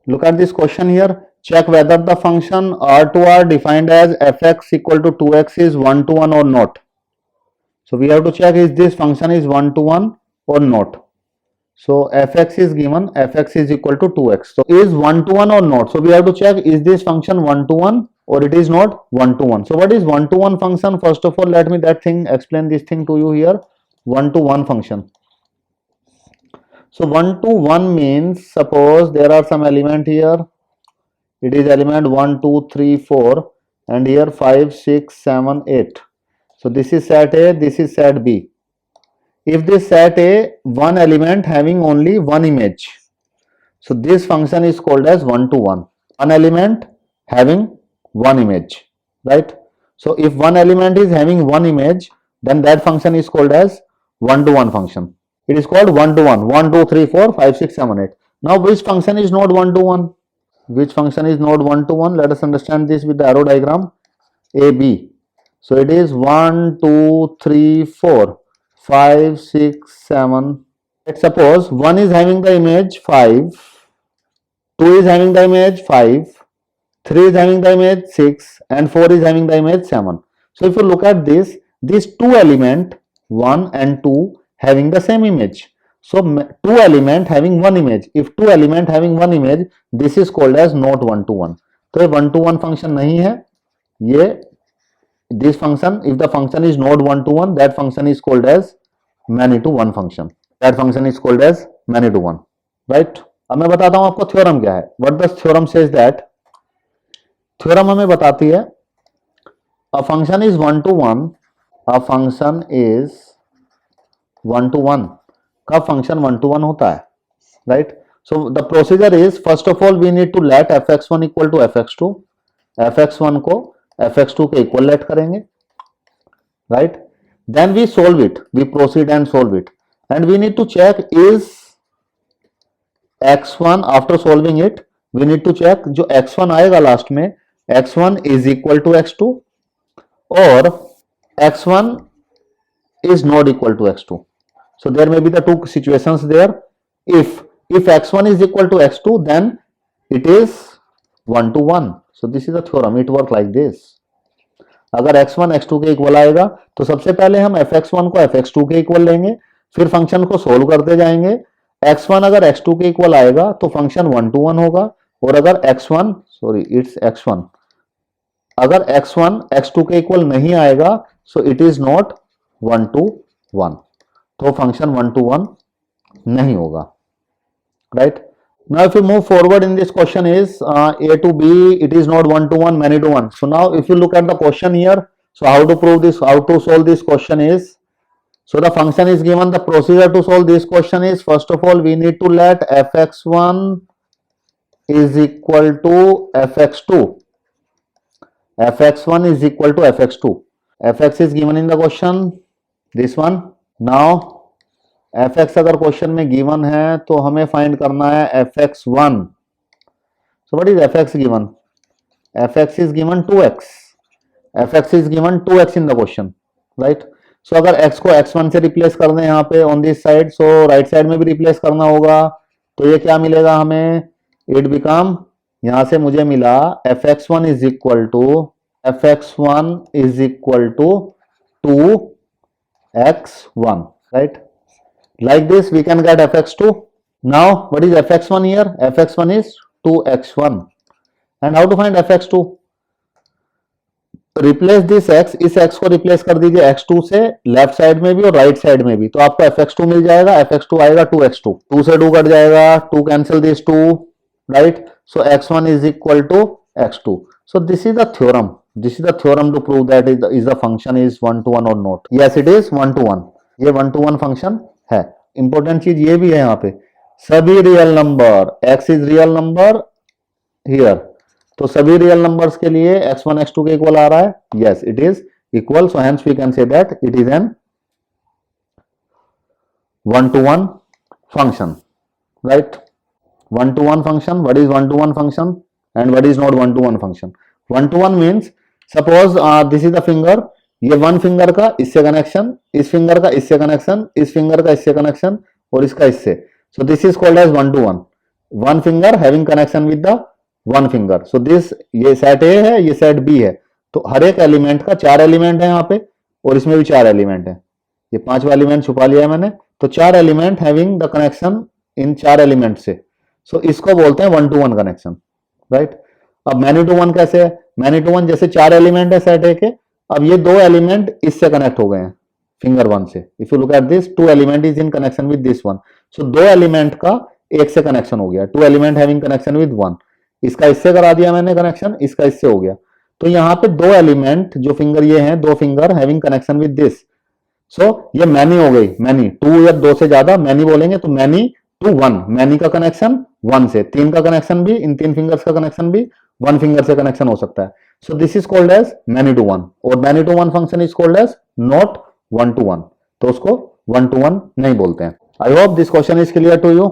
Look at this question here. Check whether the function r to r defined as fx equal to 2x is 1 to 1 or not. So we have to check is this function is 1 to 1 or not. So fx is given, fx is equal to 2x. So is 1 to 1 or not? So we have to check is this function 1 to 1 or it is not 1 to 1. So what is 1 to 1 function? First of all, let me explain this thing to you here. 1 to 1 function. So 1 to 1 means, suppose there are some element here. It is element 1, 2, 3, 4 and here 5, 6, 7, 8. So this is set A, this is set B. If this set A, one element having only one image. So this function is called as 1 to 1. One element having one image, right? So if one element is having one image, then that function is called as 1 to 1 function. It is called 1 to 1. 1, 2, 3, 4, 5, 6, 7, 8. Now which function is not 1 to 1? Which function is not 1 to 1? Let us understand this with the arrow diagram. AB. So it is 1, 2, 3, 4, 5, 6, 7. Let's suppose 1 is having the image 5, 2 is having the image 5, 3 is having the image 6 and 4 is having the image 7. So if you look at this, these two element 1 and 2 having the same image. So two element having one image. If two element having one image, this is called as not 1 to 1. तो ये 1 to 1 function नहीं है. ये this function, if the function is not 1 to 1, that function is called as many to 1 function. That function is called as many to 1. Right? अब मैं बताता हूं आपको थ्योरम क्या है. What does theorem says that? Theorem हमें बताती है a function is 1 to 1. A function is 1 to 1. कब फंक्शन 1 to 1 होता है, right? So the procedure is, first of all we need to let fx1 equal to fx2. fx1 को fx2 के equal let करेंगे, right? Then we solve it, we proceed and solve it and we need to check is x1, after solving it we need to check जो x1 आएगा last में, x1 is equal to x2 और x1 is not equal to x2. So there may be the two situations there. If x1 is equal to x2, then it is 1 to 1. So this is the theorem. It works like this. अगर x1 x2 के equal आएगा तो सबसे पहले हम fx1 को fx2 के equal लेंगे, फिर फंक्शन को सोल्व करते जाएंगे. x1 अगर x2 के इक्वल आएगा तो फंक्शन 1 to 1 होगा और अगर x1 अगर x1 x2 के इक्वल नहीं आएगा so it is not 1 to 1. तो फंक्शन 1 to 1 नहीं होगा, right? Now if you move forward in this question is A to B, it is not 1 to 1, many to 1. So now if you look at the question here, so how to prove this, how to solve this question is, so the function is given, the procedure to solve this question is, first of all we need to let fx1 is equal to fx2. fx1 is equal to fx2. fx is given in the question, this one. Now fx अगर question में given है तो हमें find करना है fx1. So what is fx given? fx is given 2x. fx is given 2x in the question, right? So अगर x को x1 से रिप्लेस कर दें यहाँ पे on this side, so right side में भी रिप्लेस करना होगा, तो ये क्या मिलेगा हमें? इट बिकम, यहां से मुझे मिला fx1 is equal to 2x1, right? Like this we can get fx2. Now what is fx1 here? fx1 is 2x1. And how to find fx2? Replace this x, इस x को replace कर दीजिए x2 से, left side में भी और right side में भी, तो आपको fx2 मिल जाएगा. fx2 आएगा 2x2, 2 से 2 कट जाएगा, 2 cancel this 2, right? So x1 is equal to x2. So this is the theorem. This is the theorem to prove that is the function is 1 to 1 or not. Yes, it is 1 to 1. ये 1 to 1 function है. Important चीज ये भी है यहाँ पे, सभी real number, x is real number here, तो सभी रियल नंबर्स के लिए x1 x2 के इक्वल आ रहा है. Yes, it is equal. So hence we can say that it is an 1 to 1 function, right? 1 to 1 function. What is 1 to 1 function and what is not 1 to 1 function? 1 to 1 means suppose this is the finger, ये one finger का इससे connection, इस finger का इससे connection, इस finger का इससे connection और इसका इससे. So this is called as 1 to 1. One finger having connection with the one finger. So this, ये सेट ए है, ये सेट बी है. तो हर एक एलिमेंट का 4 एलिमेंट है यहाँ पे, और इसमें भी 4 एलिमेंट है. ये 5वां एलिमेंट छुपा लिया है मैंने. तो 4 element having the connection in 4 element से. सो इसको बोलते हैं 1 to 1 कनेक्शन, राइट. अब मैनी टू वन कैसे है? मैनी टू वन जैसे 4 एलिमेंट है सेट ए के, अब ये 2 एलिमेंट इससे कनेक्ट हो गए हैं फिंगर 1 से. If you look at this, 2 element is in connection with this one. So 2 element का एक से कनेक्शन हो गया. 2 एलिमेंट हैविंग कनेक्शन विद 1. इसका इससे करा दिया मैंने कनेक्शन, इसका इससे हो गया. तो यहाँ पे 2 एलिमेंट जो फिंगर ये हैं, 2 finger having connection with this. So ये मैनी हो गई. मैनी 2 या 2 से ज्यादा मैनी बोलेंगे तो मैनी टू 1. मैनी का कनेक्शन 1 से, 3 का कनेक्शन भी, इन 3 फिंगर्स का कनेक्शन भी 1 फिंगर से कनेक्शन हो सकता है. So this is called as many to 1. और many to 1 function is called as not 1 to 1. तो उसको 1 to 1 नहीं बोलते हैं. I hope this question is clear to you.